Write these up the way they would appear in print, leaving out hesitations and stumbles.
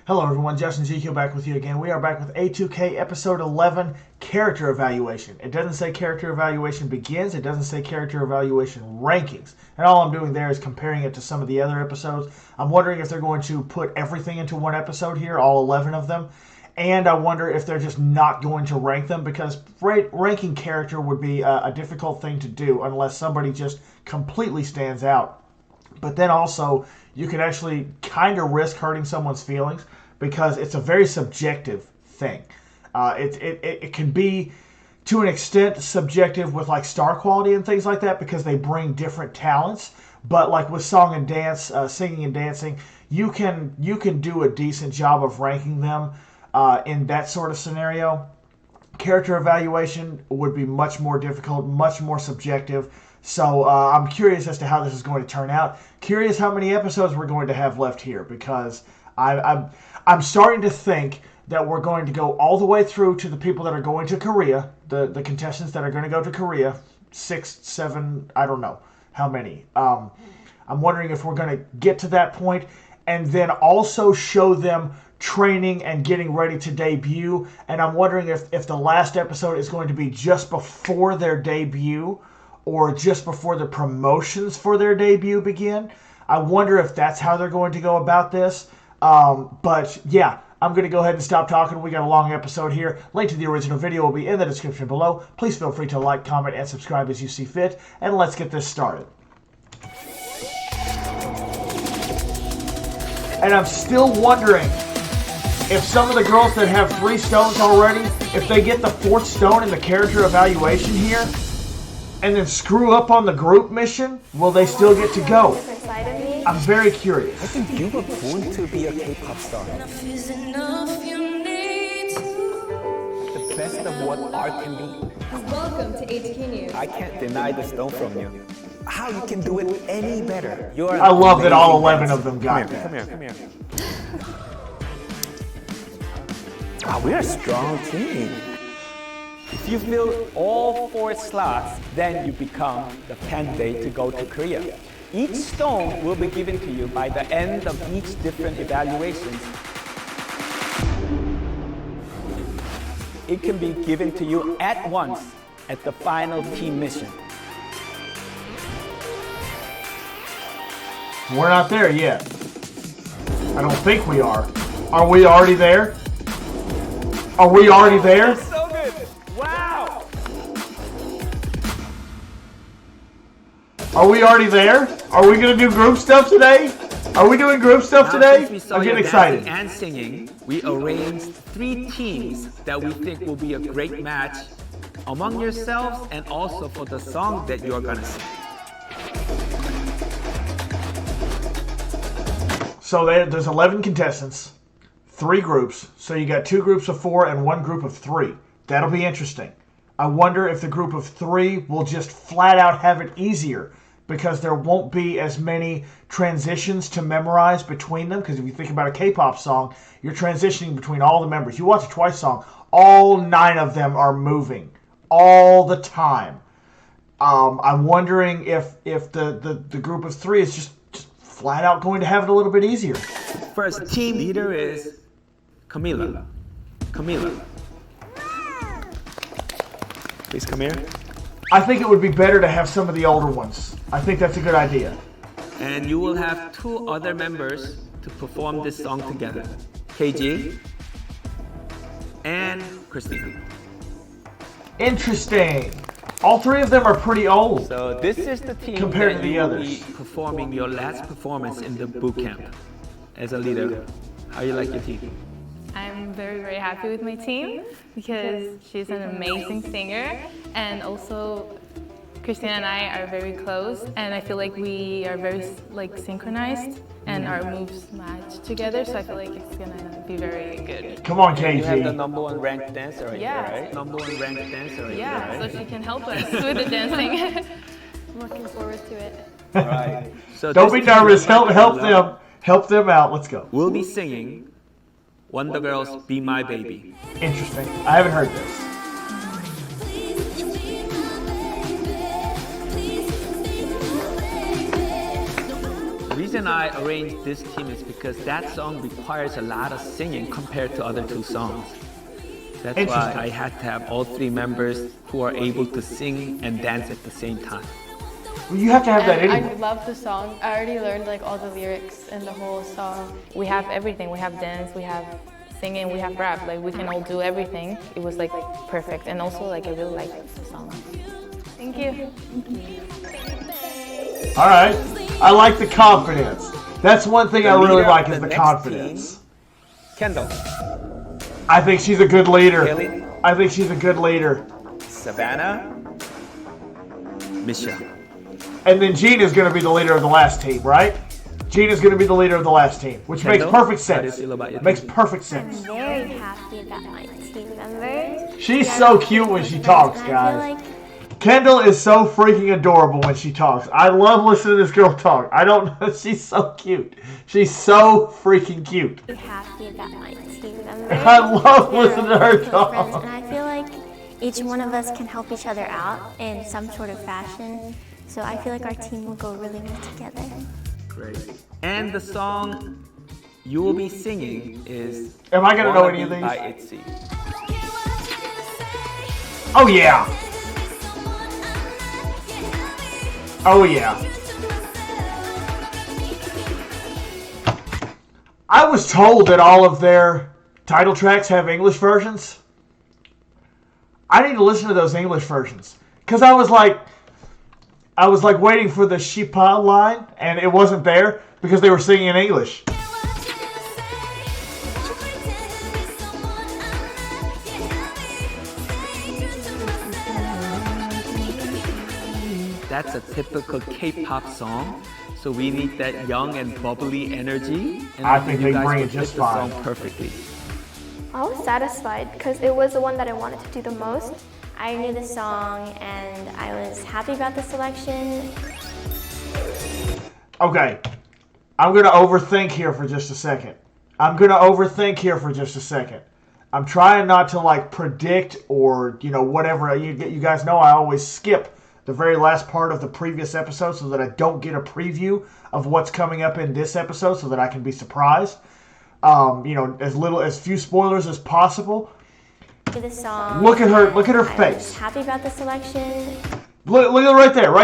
Hello everyone, Justin GQ back with you again. We are back with A2K episode 11, character evaluation. It doesn't say character evaluation begins, it doesn't say character evaluation rankings. And all I'm doing there is comparing it to some of the other episodes. I'm wondering if they're going to put everything into one episode here, all 11 of them. And I wonder if they're just not going to rank them, because ranking character would be a difficult thing to do unless somebody just completely stands out. But then also, you can actually kind of risk hurting someone's feelings because it's a very subjective thing. It can be, to an extent, subjective with like star quality and things like that because they bring different talents. But like with song and dance, singing and dancing, you can do a decent job of ranking them in that sort of scenario. Character evaluation would be much more difficult, much more subjective. So I'm curious as to how this is going to turn out. Curious how many episodes we're going to have left here, because I'm starting to think that we're going to go all the way through to the people that are going to Korea, the contestants that are going to go to Korea, 6, 7, I don't know how many. I'm wondering if we're going to get to that point and then also show them training and getting ready to debut. And I'm wondering if the last episode is going to be just before their debut or just before the promotions for their debut begin. I wonder if that's how they're going to go about this. But yeah, I'm going to go ahead and stop talking. We got a long episode here. Link to the original video will be in the description below. Please feel free to like, comment, and subscribe as you see fit. And let's get this started. And I'm still wondering if some of the girls that have 3 stones already, if they get the 4th stone in the character evaluation here, and then screw up on the group mission, will they still get to go? I'm very curious. I think you were born to be a K-pop star. The best of what art can be. Welcome to A2K News. I can't deny the stone from you. How you can do it any better. I love that all 11 of them got that. Come here. Wow, we're a strong team. If you fill all 4 slots, then you become the candidate to go to Korea. Each stone will be given to you by the end of each different evaluations. It can be given to you at once at the final team mission. We're not there yet. I don't think we are. Are we already there? Are we already there? That's so good. Wow. Are we already there? Are we going to do group stuff today? Are we doing group stuff today? I'm getting excited. And singing, we arranged 3 teams that we think will be a great match among yourselves and also for the song that you're going to sing. So there's 11 contestants, 3 groups. So you got 2 groups of 4 and 1 group of 3. That'll be interesting. I wonder if the group of 3 will just flat out have it easier because there won't be as many transitions to memorize between them. Because if you think about a K-pop song, you're transitioning between all the members. You watch a Twice song, all 9 of them are moving all the time. I'm wondering if the group of 3 is just flat out going to have it a little bit easier. First, team leader is Camila. Please come here. I think it would be better to have some of the older ones. I think that's a good idea. And you will have 2 other members to perform this song together. KG and Christina. Interesting. All 3 of them are pretty old. So this is the team compared that to the you will others. be performing your last performance in the boot camp. As a leader, how you like your team? I'm very, very happy with my team because she's an amazing singer, and also Christina and I are very close, and I feel like we are very synchronized and our moves match together, so I feel like it's gonna be very good. Come on, KG. You have the #1 ranked dancer right Yeah. here, right? #1 ranked dancer right Yeah, here, right? so she can help us with the dancing. I'm looking forward to it. All right. So Don't this be team nervous. is Help Camila. them. Help them out. Let's go. We'll be singing Wonder Girls' Be My Baby. Interesting. I haven't heard this. The reason I arranged this team is because that song requires a lot of singing compared to other two songs. That's why I had to have all three members who are able to sing and dance at the same time. Well, you have to have that anyway. I love the song. I already learned like all the lyrics and the whole song. We have everything. We have dance, we have singing, we have rap. Like we can all do everything. It was like perfect. And also like I really like the song. Thank you. All right. I like the confidence. That's one thing I really like is the next confidence. team, Kendall, I think she's a good leader. Haley, I think she's a good leader. Savannah, Michelle. And then Gina's going to be the leader of the last team, right? Gina's going to be the leader of the last team, which Kendall, makes perfect how do you sense. feel about your Makes team? perfect I'm sense. very happy about my team members. She's so cute when she talks, And guys. I feel Kendall is so freaking adorable when she talks. I love listening to this girl talk. I don't know. She's so cute. She's so freaking cute. like happy about my team members. I love listening to her Close talk. friends, and I feel like each one of us can help each other out in some sort of fashion. So I feel like our team will go really well together. Great. And the song you will be singing is Am I going to know any of Wanna these? Be by ITZY. Oh, yeah. Oh, yeah. I was told that all of their title tracks have English versions. I need to listen to those English versions. Because I was like waiting for the Shipa line, and it wasn't there because they were singing in English. That's a typical K-pop song. So we need that young and bubbly energy. And I think you they guys bring will it just fit the fine. song perfectly. I was satisfied because it was the one that I wanted to do the most. I knew the song and I was happy about the selection. Okay, I'm going to overthink here for just a second. I'm trying not to like predict or, whatever. You guys know I always skip the very last part of the previous episode so that I don't get a preview of what's coming up in this episode so that I can be surprised. As few spoilers as possible. The song. Look at her and I face. was happy about the selection. Look at right there.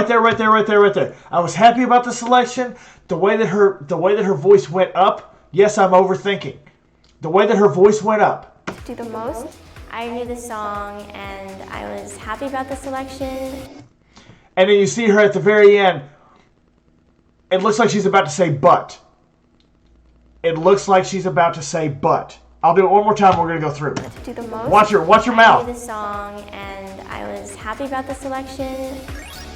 I was happy about the selection. The way that her voice went up. Yes, I'm overthinking. The way that her voice went up. Do the most. I knew the song and I was happy about the selection. And then you see her at the very end. It looks like she's about to say but. I'll do it one more time. We're gonna go through. Do the most. Watch your I knew mouth. the song and I was happy about the selection.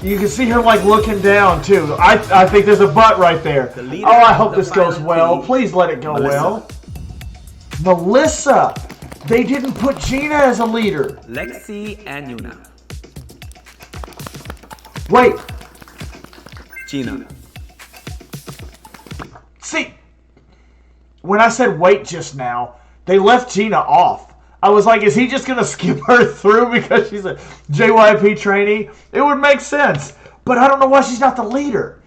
You can see her like looking down too. I think there's a but right there. The leader Oh, I of hope the this goes final well. team, Please let it go Melissa. well. Melissa. They didn't put Gina as a leader. Lexi and Yuna. Wait. Gina. See, when I said wait just now, they left Gina off. I was like, is he just going to skip her through because she's a JYP trainee? It would make sense. But I don't know why she's not the leader.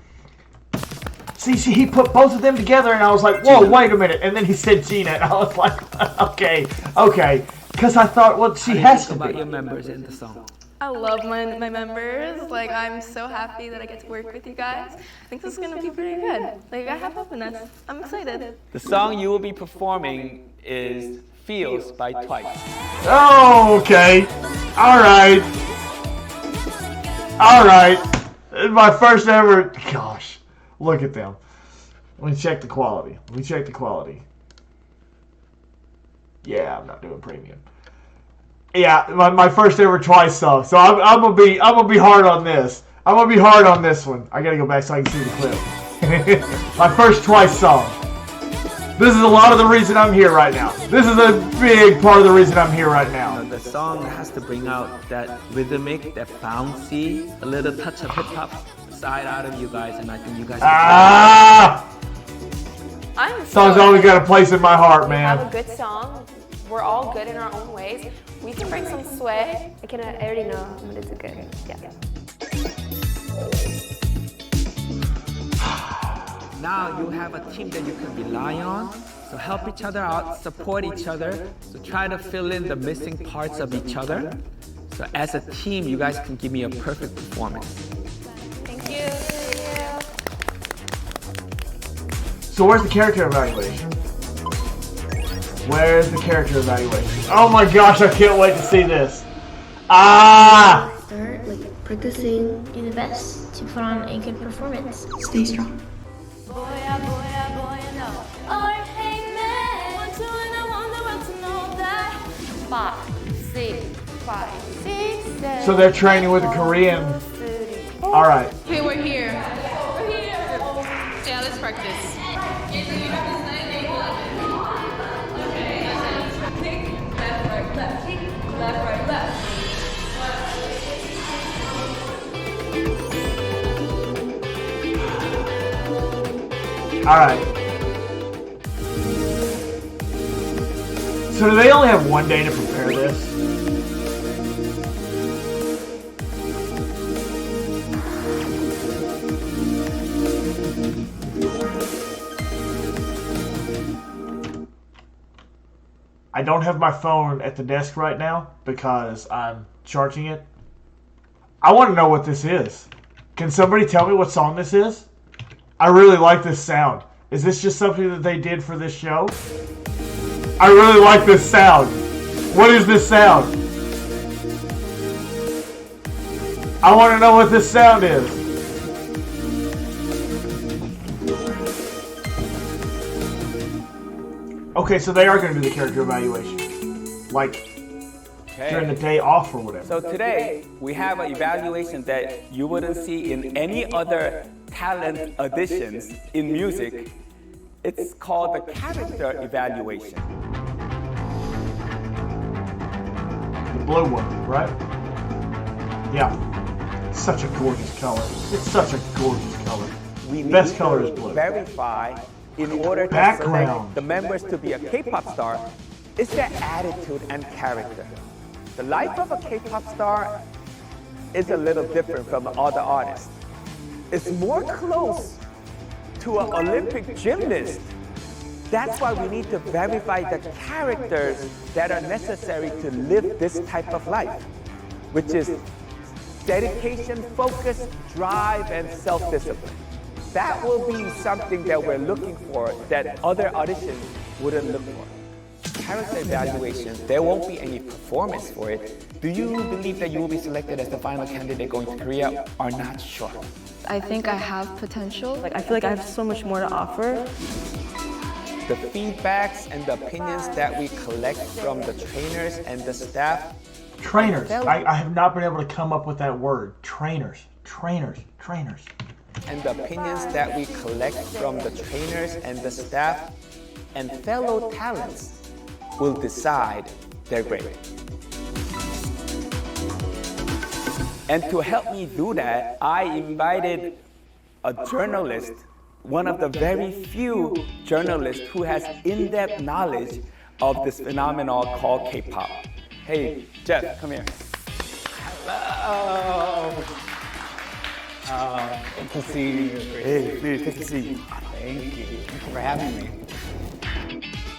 See, he put both of them together, and I was like, whoa, wait a minute. And then he said Gina, and I was like, okay. Because I thought, well, she has to about be. your members in the song. I love my members. Like, I'm so happy that I get to work with you guys. I think this is gonna be pretty good. Like, I have hope in us. I'm excited. The song you will be performing is Feels by Twice. Oh, okay. All right. It's my first ever. Gosh, look at them. Let me check the quality. Yeah, I'm not doing premium. Yeah, my first ever Twice song. So I'm gonna be hard on this. I'm gonna be hard on this one. I gotta go back so I can see the clip. My first Twice song. This is a lot of the reason I'm here right now. This is a big part of the reason I'm here right now. The song has to bring out that rhythmic, that bouncy, a little touch of hip hop side out of you guys, and I think you guys. I'm so Song's always got a place in my heart, We have a man. good song. We're all good in our own ways. We can bring some sway. I already know I'm gonna do good. Yeah. Now you have a team that you can rely on. So help each other out, support each other. So try to fill in the missing parts of each other. So as a team, you guys can give me a perfect performance. Thank you. So where's the character evaluation? Where's the character evaluation? Oh my gosh, I can't wait to see this. Ah! Start practicing. Do the best to put on a good performance. Stay strong. So they're training with a Korean. All right. Okay, we're here. We're here. Yeah, let's practice. All right. So do they only have one day to prepare this? I don't have my phone at the desk right now because I'm charging it. I want to know what this is. Can somebody tell me what song this is? I really like this sound. Is this just something that they did for this show? I really like this sound. What is this sound? I want to know what this sound is. Okay, so they are going to do the character evaluation. During the day off or whatever. So today, we have an evaluation that you wouldn't see in any other talent auditions in music. It's called the character evaluation. The blue one, right? Yeah. Such a gorgeous color. It's such a gorgeous color. Best color is blue. Verify in order to select the members to be a K-pop star is their attitude and character. The life of a K-pop star is a little different from other artists. It's more close to an Olympic gymnast. That's why we need to verify the characters that are necessary to live this type of life, which is dedication, focus, drive, and self-discipline. That will be something that we're looking for that other auditions wouldn't look for. Character evaluation, there won't be any performance for it. Do you believe that you will be selected as the final candidate going to Korea or not sure? I think I have potential. I feel like I have so much more to offer. The feedbacks and the opinions that we collect from the trainers and the staff. Trainers. I have not been able to come up with that word. Trainers. Trainers. Trainers. And the opinions that we collect from the trainers and the staff and fellow talents will decide their grade. And to help me do that, I invited a journalist, one of the very few journalists who has in-depth knowledge of this phenomenon called K-pop. Hey, Jeff, come here. Hello. Good to see you. Hey, good to see you. Thank you. Thank you for having me.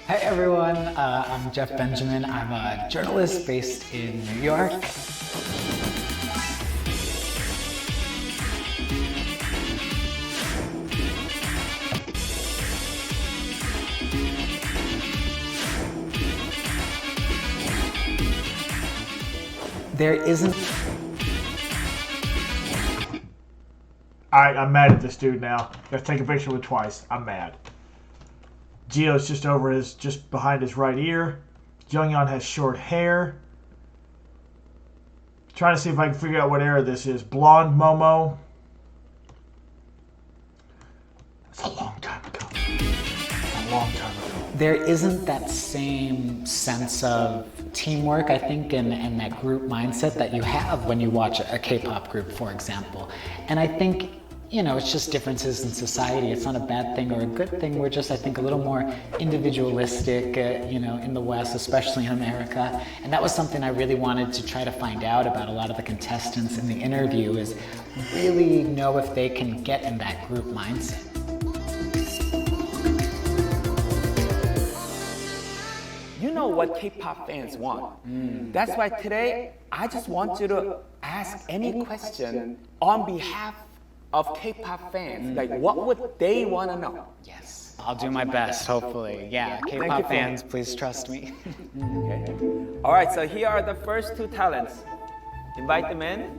Hi everyone, I'm Jeff Benjamin. I'm a journalist based in New York. There isn't... I'm mad at this dude now. Gotta take a picture with twice. I'm mad. Gio's just behind his right ear. Jungyeon has short hair. Trying to see if I can figure out what era this is. Blonde Momo. It's a long time ago. A long time ago. There isn't that same sense of teamwork, I think, and that group mindset that you have when you watch a K-pop group, for example. And I think, you know, it's just differences in society. It's not a bad thing or a good thing. We're just, I think, a little more individualistic, you know, in the West, especially in America. And that was something I really wanted to try to find out about a lot of the contestants in the interview, is really know if they can get in that group mindset. you know what K-pop fans want. That's why today, I just want you to ask any question on behalf of K-pop fans. Like, what would they want to know? Yes. I'll do my best, hopefully. Yeah, K-pop fans, please trust me. Okay. All right, so here are the first two talents. Invite them in.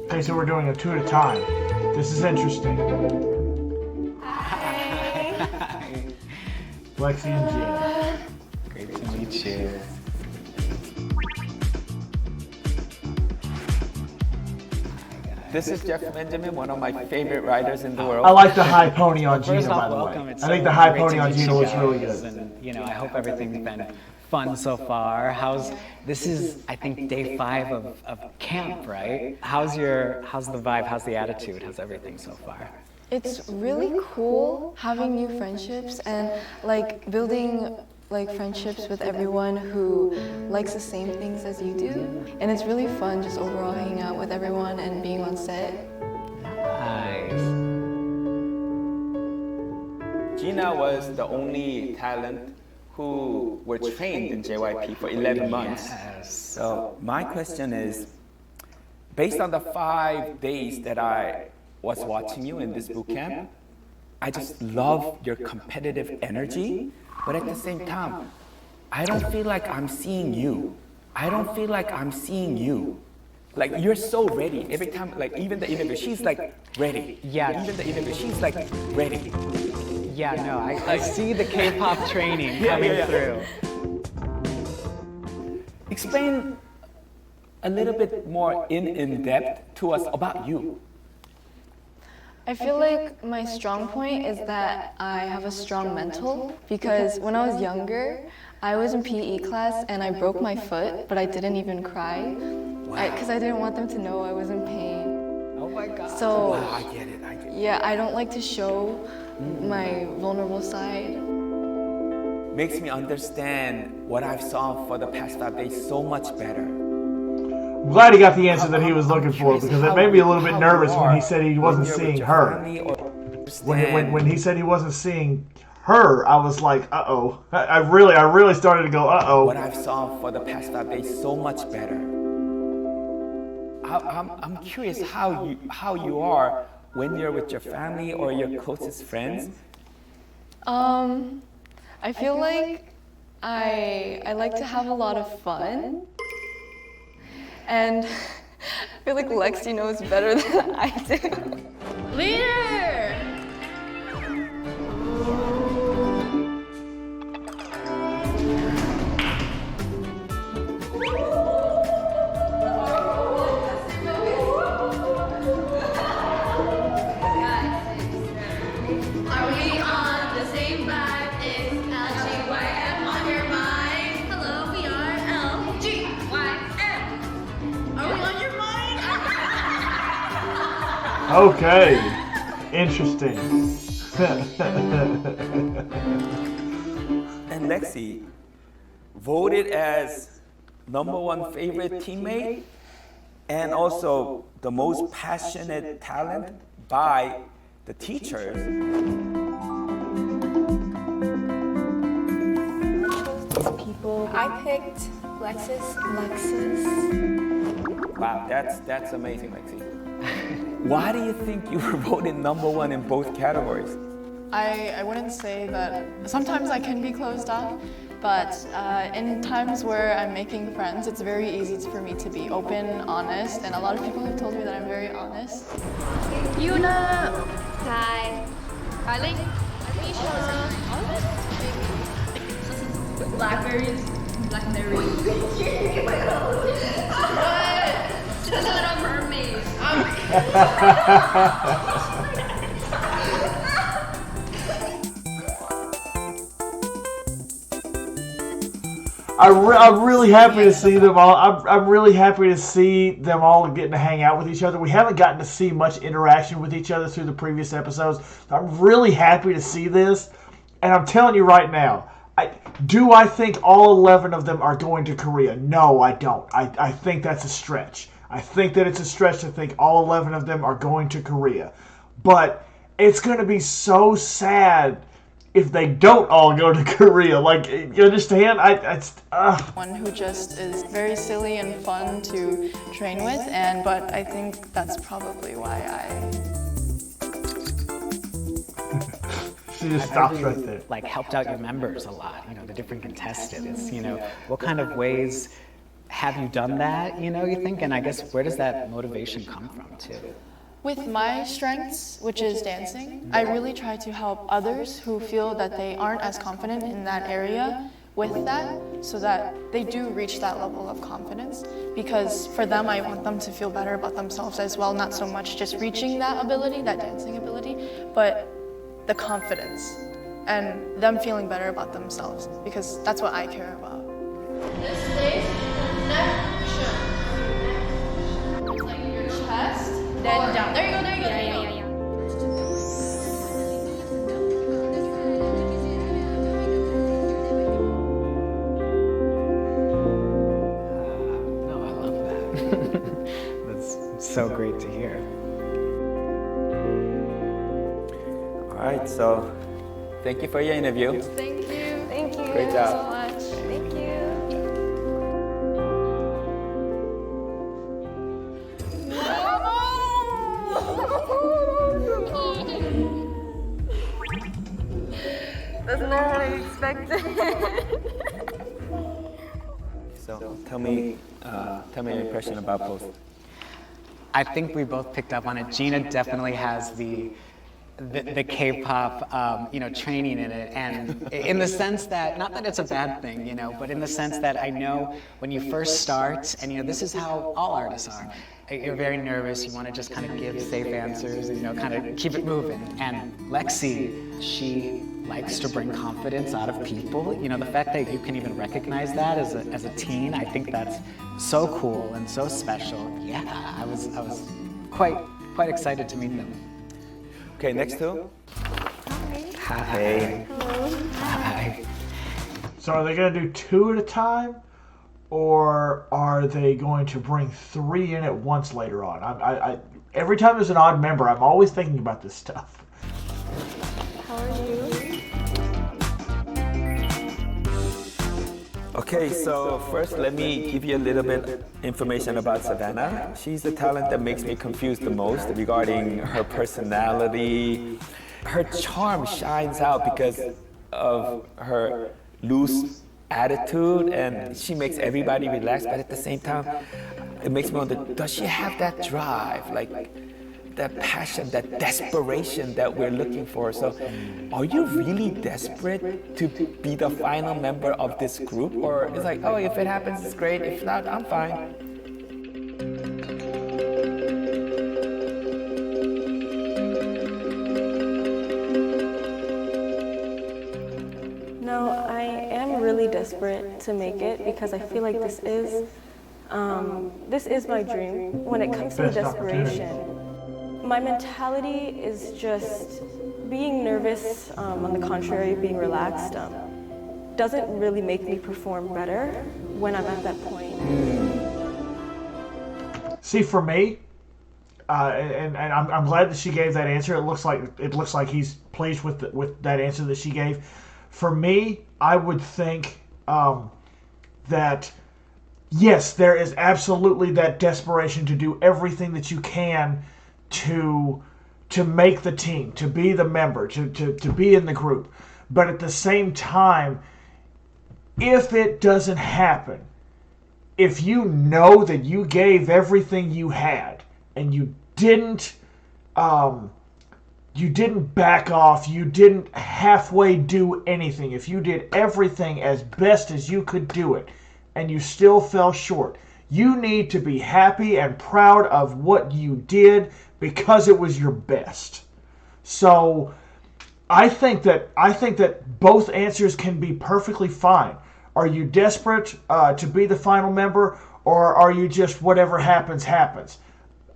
Okay, so we're doing it 2 at a time. This is interesting. Lexi and Gina. Great to meet you. This is Jeff Benjamin, one of my favorite writers in the world. I like the high pony on Gina, First by off, the welcome. way. It's I think so the high great pony to on meet Gina you looks really guys. good. And, you know, I hope everything's been fun so far. This is, I think, day 5 of camp, right? How's the vibe? How's the attitude? How's everything so far? It's really cool having new friendships and like building like friendships with everyone who likes the same things as you do. And it's really fun just overall hanging out with everyone and being on set. Nice. Gina was the only talent who were trained in JYP for 11 months. Yes. So my question is, based on the 5 days that I was watching you in this boot camp, I just love your competitive energy, but at the same time, I don't feel like I'm seeing you. I don't feel like I'm seeing you. Like, you're so ready. Every time, like, even the interview, she's like, ready. Yeah. Even the interview, she's like, ready. Yeah, no, I see the K-pop training coming through. Explain a little bit more in depth to us about you. I feel like my strong point is that I have a strong mental because when I was younger, I was in PE class and I broke my foot, but I didn't even cry because I didn't want them to know I was in pain. Oh my God. So, Wow, I get it. yeah, I don't like to show my vulnerable side. Makes me understand what I've saw for the past 5 days so much better. I'm glad he got the answer that he was looking for, because it made me a little bit nervous when he said he wasn't seeing her. When he said he wasn't seeing her, I was like, uh-oh. I really started to go, uh-oh. What I've saw for the past 5 days so much better. I'm curious how you are when you're with your family or your closest friends. I feel like I like to have a lot of fun. And I feel like Lexi knows better than I do. Leader! Are we on the same vibe? It's LGYM on your mind. Hello, we are LGYM. Are we on your mind? Okay. Interesting. And Lexi, voted as #1 favorite teammate and also the most passionate talent by the teachers. I picked Lexus. Wow, that's amazing, Lexi. Why do you think you were voted #1 in both categories? I wouldn't say that. Sometimes I can be closed off, but in times where I'm making friends, it's very easy for me to be open, honest, and a lot of people have told me that I'm very honest. Yuna. Hi. Kylie. Misha. Blackberries. Blackberries. What? She's not a mermaid. I'm really happy to see them all. I'm really happy to see them all getting to hang out with each other. We haven't gotten to see much interaction with each other through the previous episodes. I'm really happy to see this. And I'm telling you right now, do I think all 11 of them are going to Korea? No, I don't. I think that's a stretch. I think that it's a stretch to think all 11 of them are going to Korea. But it's going to be so sad if they don't all go to Korea. Like, you understand? One who just is very silly and fun to train with, but I think that's probably why She just stops right there. Like helped out your members a lot, the different contestants, what kind of ways have you done that, you think? And I guess where does that motivation come from too? With my strengths, which is dancing, I really try to help others who feel that they aren't as confident in that area with that, so that they do reach that level of confidence. Because for them, I want them to feel better about themselves as well, not so much just reaching that ability, that dancing ability, but the confidence and them feeling better about themselves, because that's what I care about. This stays connection. It's like your chest, then down. There you go, there you go, there you go. No, I love that. That's so great to hear. All right, so thank you for your interview. Thank you. Thank you Great job. so much. Thank you. That's not what I expected. So tell me your impression about both. I think we both picked up on it. Gina definitely has the K-pop, training in it, and in the sense that, not that it's a bad thing, but in the sense that I know when you first start, and this is how all artists are. You're very nervous. You want to just kind of give safe answers and kind of keep it moving. And Lexi, she likes to bring confidence out of people. The fact that you can even recognize that as a teen, I think that's so cool and so special. Yeah, I was quite excited to meet them. Okay, next two. Hi. Hey. Hi. So are they going to do 2 at a time? Or are they going to bring 3 in at once later on? I every time there's an odd member, I'm always thinking about this stuff. How are you? Okay, so first let me give you a little bit information about Savannah. She's the talent that makes me confused the most regarding her personality. Her charm shines out because of her loose attitude, and she makes everybody relax, but at the same time, it makes me wonder, does she have that drive, like that passion, that desperation that we're looking for? So are you really desperate to be the final member of this group? Or it's like, oh, if it happens, it's great. If not, I'm fine. No, I am really desperate to make it because I feel like this is my dream. When it comes to desperation, my mentality is just being nervous, on the contrary, being relaxed, doesn't really make me perform better when I'm at that point. See, for me, and I'm glad that she gave that answer. It looks like he's pleased with that answer that she gave. For me, I would think that yes, there is absolutely that desperation to do everything that you can to make the team, to be the member, to be in the group. But at the same time, if it doesn't happen, if you know that you gave everything you had and you didn't back off, you didn't halfway do anything, if you did everything as best as you could do it and you still fell short, you need to be happy and proud of what you did because it was your best. So I think that both answers can be perfectly fine. Are you desperate to be the final member, or are you just whatever happens, happens?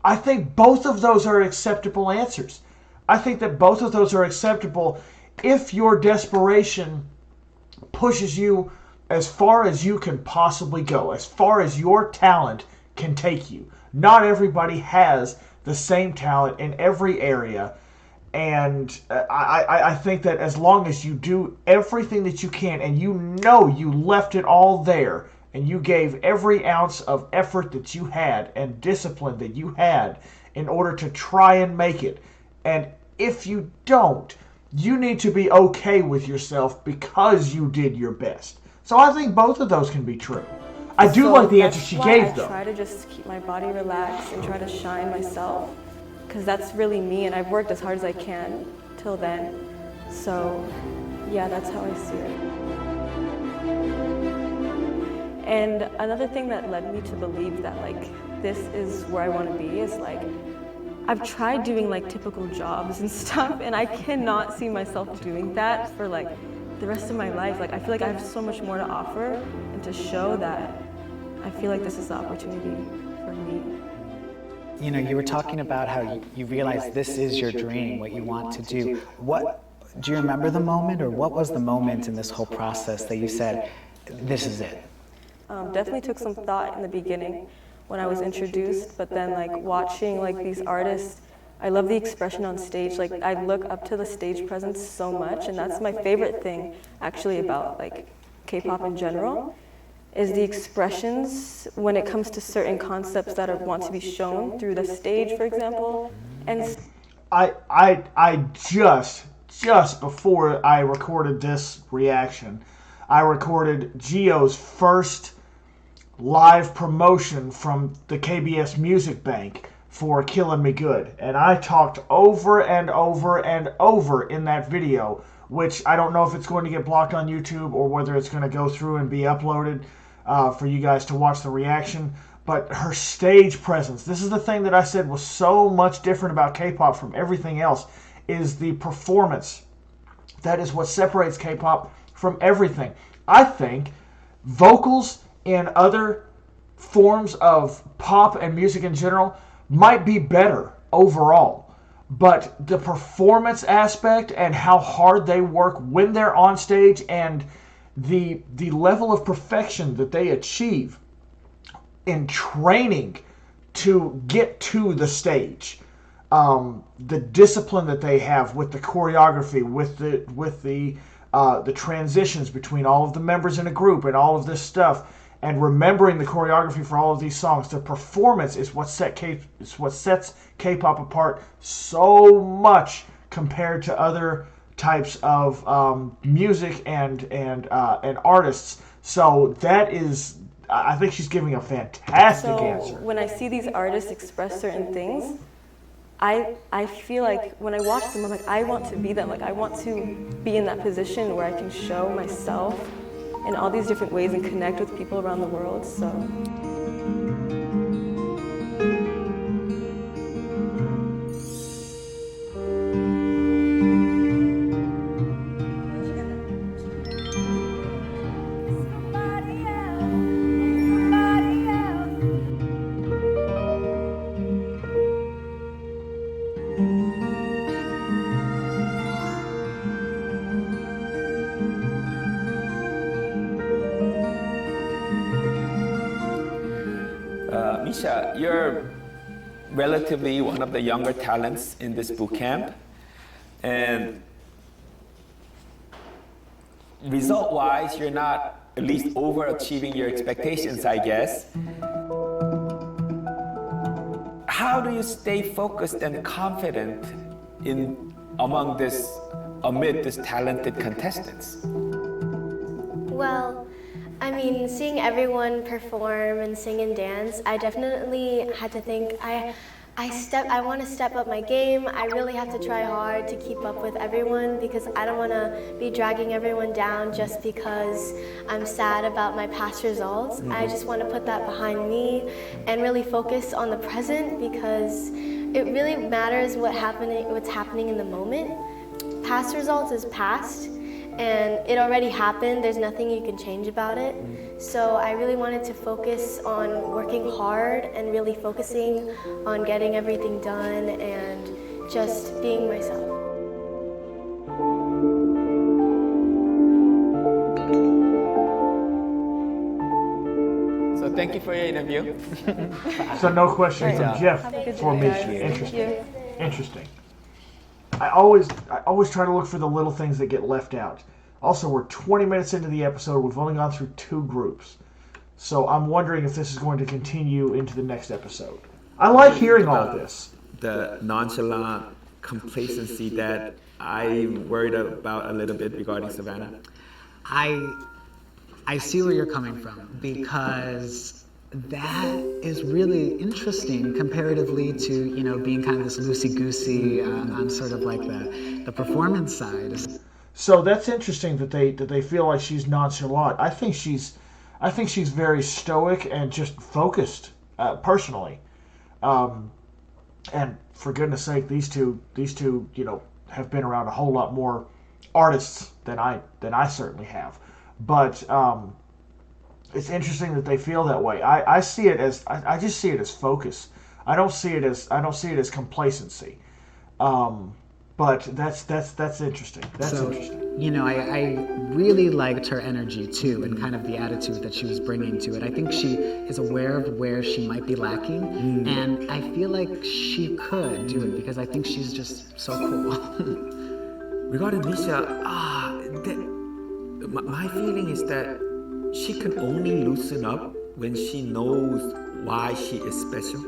I think both of those are acceptable answers. I think that both of those are acceptable if your desperation pushes you as far as you can possibly go, as far as your talent can take you. Not everybody has the same talent in every area, And I think that as long as you do everything that you can, and you know you left it all there, and you gave every ounce of effort that you had and discipline that you had in order to try and make it, and if you don't, you need to be okay with yourself because you did your best. So I think both of those can be true. I do like the answer she gave, though. I try to just keep my body relaxed and try to shine myself, because that's really me, and I've worked as hard as I can till then. So yeah, that's how I see it. And another thing that led me to believe that like this is where I want to be is like, I've tried doing like typical jobs and stuff, and I cannot see myself doing that for like the rest of my life. Like I feel like I have so much more to offer and to show that I feel like this is the opportunity for me. You know, you were talking about how you realized this is your dream, what you want to do. Do you remember the moment, or what was the moment in this whole process that you said, this is it? Definitely took some thought in the beginning when I was introduced, but then like watching like these artists, I love the expression on stage. Like I look up to the stage presence so much, and that's my favorite thing actually about like K-pop in general, is the expressions when it comes to certain concepts that want to be shown through the stage, for example. And I just before I recorded this reaction, I recorded Gio's first live promotion from the KBS Music Bank for Killin' Me Good. And I talked over and over and over in that video, which I don't know if it's going to get blocked on YouTube or whether it's going to go through and be uploaded for you guys to watch the reaction. But her stage presence, this is the thing that I said was so much different about K-pop from everything else, is the performance. That is what separates K-pop from everything. I think vocals in other forms of pop and music in general might be better overall, but the performance aspect and how hard they work when they're on stage, and the level of perfection that they achieve in training to get to the stage, the discipline that they have with the choreography, with the transitions between all of the members in a group and all of this stuff, and remembering the choreography for all of these songs. The performance is what sets K-pop apart so much compared to other types of music and artists. So that is, I think she's giving a fantastic answer. When I see these artists express certain things, I feel like when I watch them, I'm like, I want to be them. Like I want to be in that position where I can show myself in all these different ways and connect with people around the world. So. Misha, you're relatively one of the younger talents in this boot camp, and result-wise, you're not at least overachieving your expectations, I guess. How do you stay focused and confident amid this talented contestants? Well, I mean, seeing everyone perform and sing and dance, I definitely had to think, I want to step up my game. I really have to try hard to keep up with everyone, because I don't want to be dragging everyone down just because I'm sad about my past results. I just want to put that behind me and really focus on the present, because it really matters what's happening in the moment. Past results is past, and it already happened. There's nothing you can change about it. So I really wanted to focus on working hard and really focusing on getting everything done and just being myself. So thank you for your interview. So no question from Jeff for me. Interesting. Interesting. I always try to look for the little things that get left out. Also, we're 20 minutes into the episode. We've only gone through 2 groups. So I'm wondering if this is going to continue into the next episode. I like hearing all of this. The nonchalant complacency that I worried about a little bit regarding Savannah. I see where you're coming from, because that is really interesting comparatively to, you know, being kind of this loosey-goosey on sort of like the performance side. So that's interesting that they feel like she's nonchalant. I think she's very stoic and just focused, personally. And for goodness sake, these two, you know, have been around a whole lot more artists than I certainly have. But it's interesting that they feel that way. I see it as I just see it as focus. I don't see it as complacency. But that's interesting. That's interesting. You know, I really liked her energy too, and kind of the attitude that she was bringing to it. I think she is aware of where she might be lacking, and I feel like she could do it because I think she's just so cool. Regarding Nisha, my feeling is that she can only loosen up when she knows why she is special.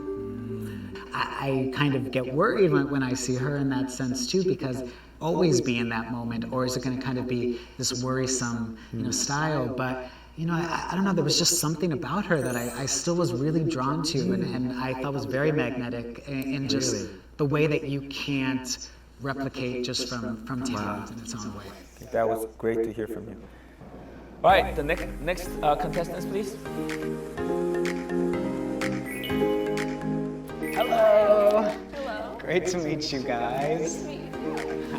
I kind of get worried when I see her in that sense too, because always be in that moment, or is it going to kind of be this worrisome, you know, style? But you know, I don't know. There was just something about her that I still was really drawn to, and I thought was very magnetic in just the way that you can't replicate just from talent in its own way. That was great to hear from you. All right, the next contestants, please. Hello. Hello. Great to meet you guys. Nice to meet you.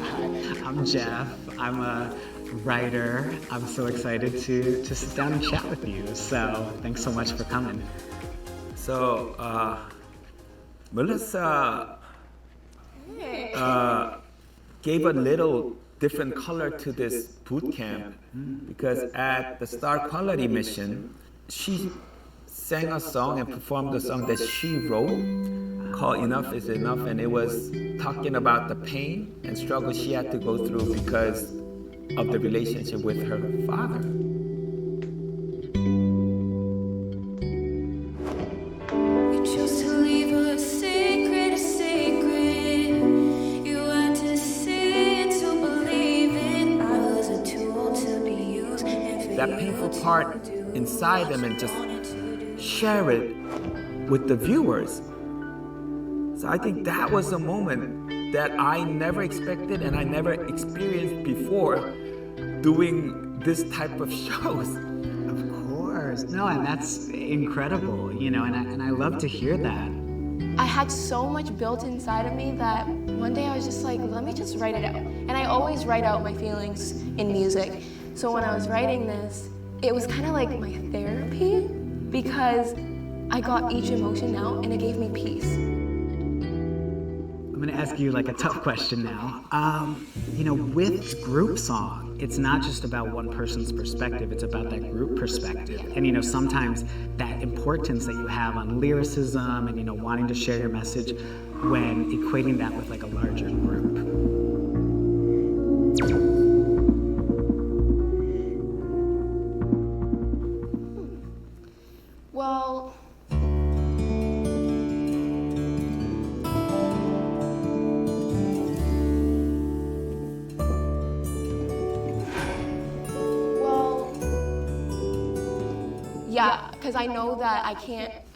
Hi, I'm Jeff. I'm a writer. I'm so excited to sit down and chat with you. So thanks so much for coming. So, Melissa gave a little different color to this boot camp because at the Star Quality mission, she sang a song and performed a song that she wrote called Enough is Enough, and it was talking about the pain and struggle she had to go through because of the relationship with her father. You chose to leave a secret, a secret. You had to see it to believe it. I wasn't too old to be used. That painful part inside them and just share it with the viewers. So I think that was a moment that I never expected and I never experienced before doing this type of shows. Of course. No, and that's incredible, you know, and I love to hear that. I had so much built inside of me that one day I was just like, let me just write it out. And I always write out my feelings in music. So when I was writing this, it was kind of like my therapy because I got each emotion out and it gave me peace. I'm gonna ask you like a tough question now. You know, with group song, it's not just about one person's perspective, it's about that group perspective. And you know, sometimes that importance that you have on lyricism and, you know, wanting to share your message when equating that with like a larger group. Yeah, because I know that I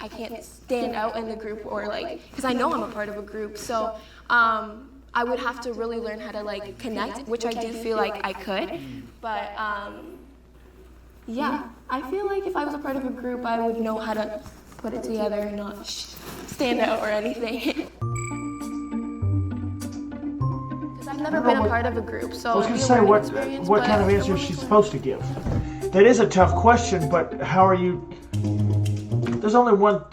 can't stand out in the group or like, because I know I'm a part of a group. So I would have to really learn how to like connect, which I do feel like I could. But yeah, I feel like if I was a part of a group, I would know how to put it together and not stand out or anything. Because I've never been a part of a group, so I was going to say, what kind of answer is she supposed to give? That is a tough question, but how are you? There's only one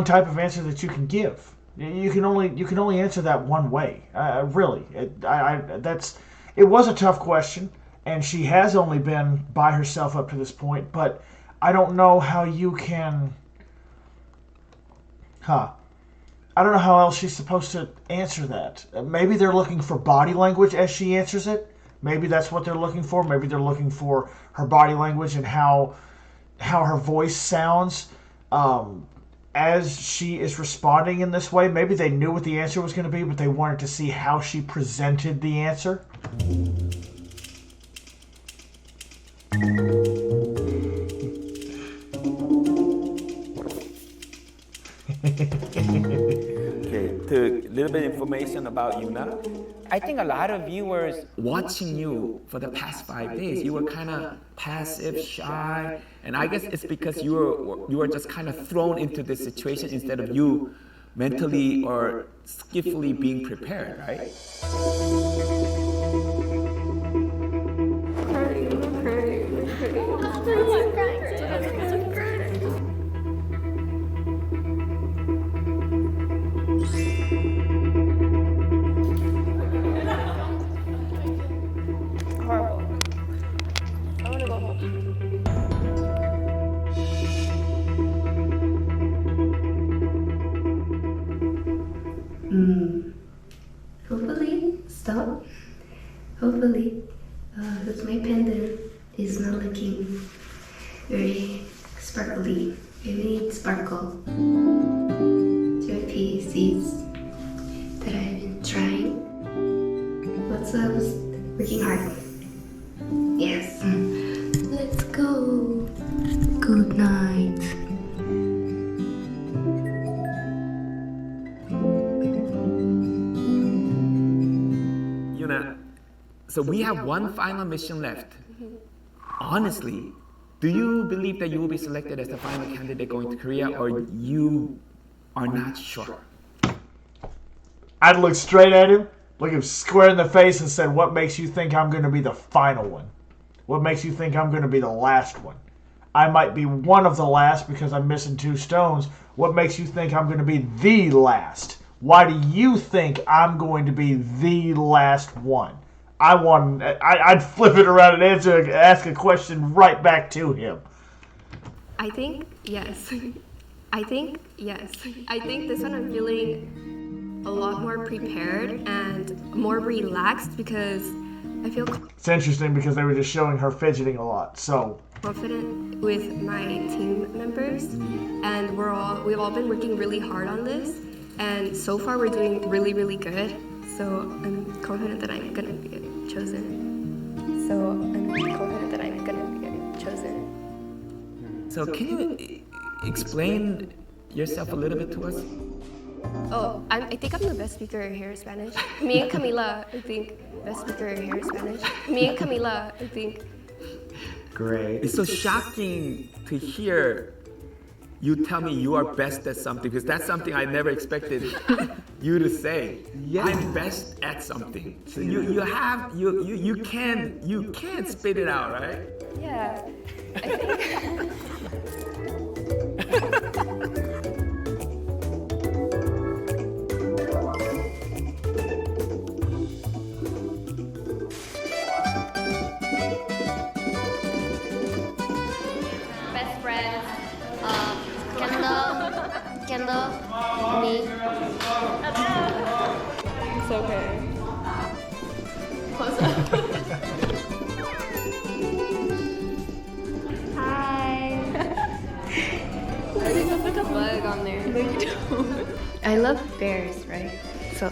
type of answer that you can give. You can only answer that one way. Really, it was a tough question, and she has only been by herself up to this point. But I don't know how you can. I don't know how else she's supposed to answer that. Maybe they're looking for body language as she answers it. Maybe that's what they're looking for. Maybe they're looking for her body language and how her voice sounds as she is responding in this way. Maybe they knew what the answer was going to be, but they wanted to see how she presented the answer. Okay, to a little bit of information about Yuna. I think a lot of viewers watching you for the past 5 days, you were kind of passive, shy, and I guess it's because you were just kind of thrown into this situation instead of you mentally or skillfully being prepared, right? Horrible. I want to go home. Hopefully, stop. Hopefully, because my pendant is not looking very sparkly. I need sparkle to appease these that I've been trying. What's I was working hard. Yes. Let's go. Good night. Yuna, so we have one final mission left. Honestly, do you believe that you will be selected as the final candidate going to Korea, or you are not sure? I'd look straight at him, look him square in the face, and said, "What makes you think I'm going to be the final one? What makes you think I'm going to be the last one? I might be one of the last because I'm missing 2 stones. What makes you think I'm going to be the last? Why do you think I'm going to be the last one?" I'd flip it around and ask a question right back to him. I think yes. I think yes. I think this one I'm feeling a lot more prepared and more relaxed because I feel It's interesting because they were just showing her fidgeting a lot. So confident with my team members, and we've all been working really hard on this, and so far we're doing really, really good. So I'm confident that I'm gonna get chosen. So can you explain yourself a little bit to us? Oh, I think I'm the best speaker here in Spanish. Me and Camila, I think, best speaker here in Spanish. Me and Camila, I think. great. It's so shocking to hear you tell me you are best at something, because that's something I never expected you to say. Yeah. I'm best at something. So you can spit it out, right? Yeah, I think. Best friends, Kendall, me. It's okay. Close up. Hi. I think that's like a bug on there. No, you don't. I love bears, right? So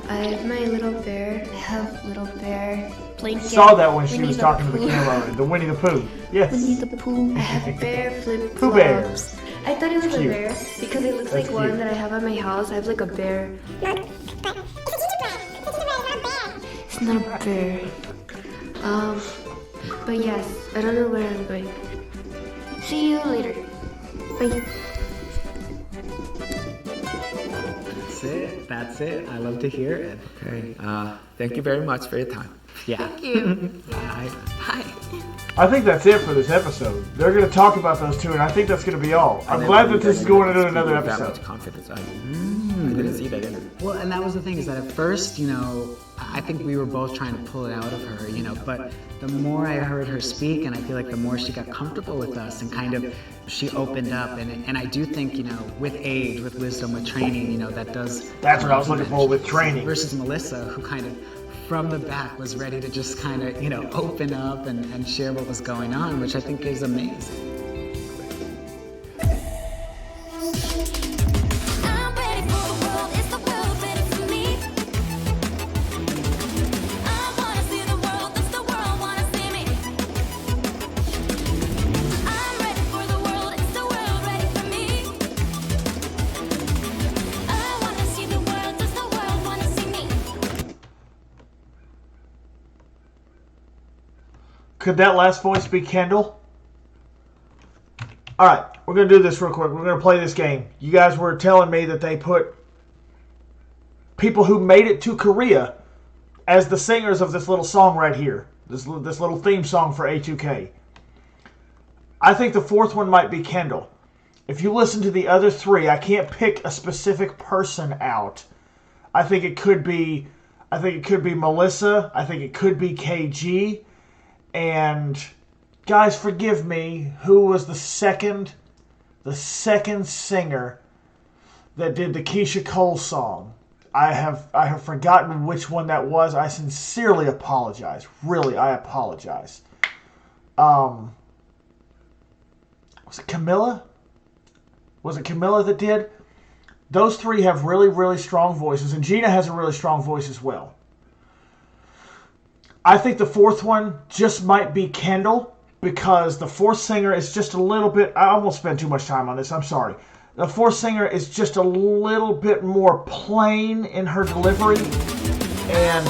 I have my little bear. I have little bear blanket. Saw that when she Winnie was the talking to the Pooh. camera. The Winnie the Pooh. Yes. Winnie the Pooh. I have bear flip Pooh Bear. flops. I thought it was a Cute. bear because it looks That's like one cute. that I have at my house. I have like a bear. It's not a bear. But yes, I don't know where I'm going. See you later. Bye. That's it. I love to hear it. Okay. Thank you very much for your time. Yeah. Thank you. Bye. Bye. I think that's it for this episode. They're going to talk about those two, and I think that's going to be all. I'm glad that this is going into another That episode. much confidence. I didn't see that in it. Well, and that was the thing, is that at first, you know, I think we were both trying to pull it out of her, you know, but the more I heard her speak, and I feel like the more she got comfortable with us and kind of she opened up, and I do think, you know, with age, with wisdom, with training, you know, that does. That's what I was looking for with training. Versus Melissa, who kind of from the back was ready to just kind of, you know, open up and share what was going on, which I think is amazing. Could that last voice be Kendall? Alright, we're going to do this real quick. We're going to play this game. You guys were telling me that they put people who made it to Korea as the singers of this little song right here. This little theme song for A2K. I think the fourth one might be Kendall. If you listen to the other three, I can't pick a specific person out. I think it could be Melissa. I think it could be KG. And guys, forgive me, who was the second singer that did the Keisha Cole song? I have forgotten which one that was. I sincerely apologize. Really, I apologize. Was it Camilla? Was it Camilla that did? Those three have really, really strong voices, and Gina has a really strong voice as well. I think the fourth one just might be Kendall, because the fourth singer is just a little bit... I almost spent too much time on this. I'm sorry. The fourth singer is just a little bit more plain in her delivery. And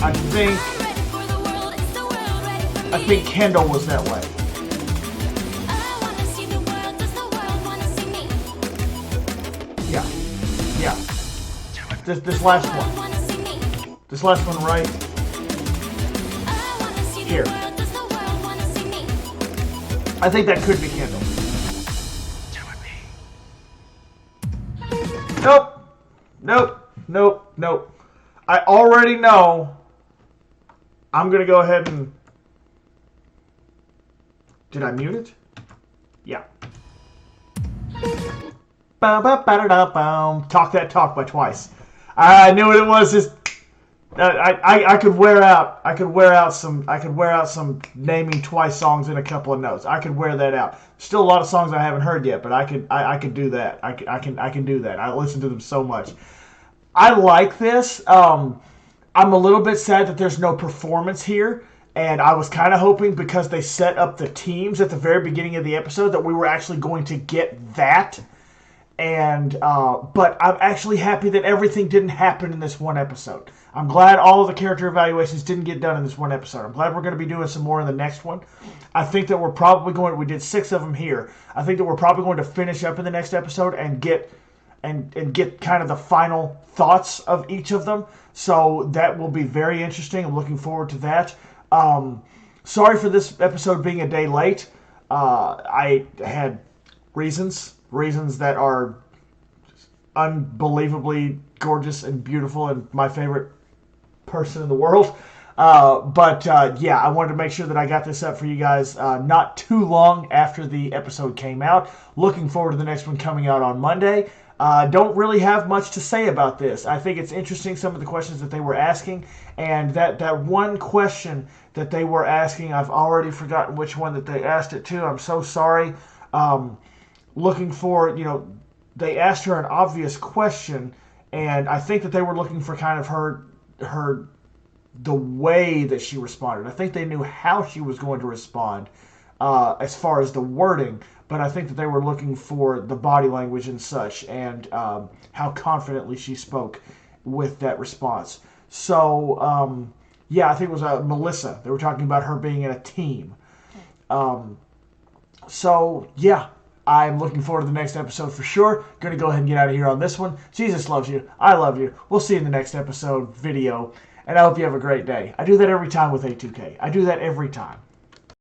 I think Kendall was that way. Yeah. This last one. This last one right here. I think that could be Kendall. Nope. I already know. I'm going to go ahead and... Did I mute it? Yeah. Talk that talk by Twice. I knew what it was. Just I could wear out some naming Twice songs in a couple of notes. I could wear that out. Still a lot of songs I haven't heard yet, but I could do that. I can do that. I listen to them so much. I like this. I'm a little bit sad that there's no performance here, and I was kind of hoping, because they set up the teams at the very beginning of the episode, that we were actually going to get that. And but I'm actually happy that everything didn't happen in this one episode. I'm glad all of the character evaluations didn't get done in this one episode. I'm glad we're going to be doing some more in the next one. I think that we're probably going... We did 6 of them here. I think that we're probably going to finish up in the next episode and get kind of the final thoughts of each of them. So that will be very interesting. I'm looking forward to that. Sorry for this episode being a day late. I had reasons that are unbelievably gorgeous and beautiful and my favorite person in the world. Yeah, I wanted to make sure that I got this up for you guys not too long after the episode came out. Looking forward to the next one coming out on Monday. Don't really have much to say about this. I think it's interesting, some of the questions that they were asking, and that one question that they were asking, I've already forgotten which one that they asked it to. I'm so sorry. Looking for, they asked her an obvious question, and I think that they were looking for kind of her the way that she responded. I think they knew how she was going to respond as far as the wording, but I think that they were looking for the body language and such, and how confidently she spoke with that response. So, yeah, I think it was Melissa. They were talking about her being in a team. So, yeah, I'm looking forward to the next episode for sure. Going to go ahead and get out of here on this one. Jesus loves you. I love you. We'll see you in the next episode video, and I hope you have a great day. I do that every time with A2K. I do that every time.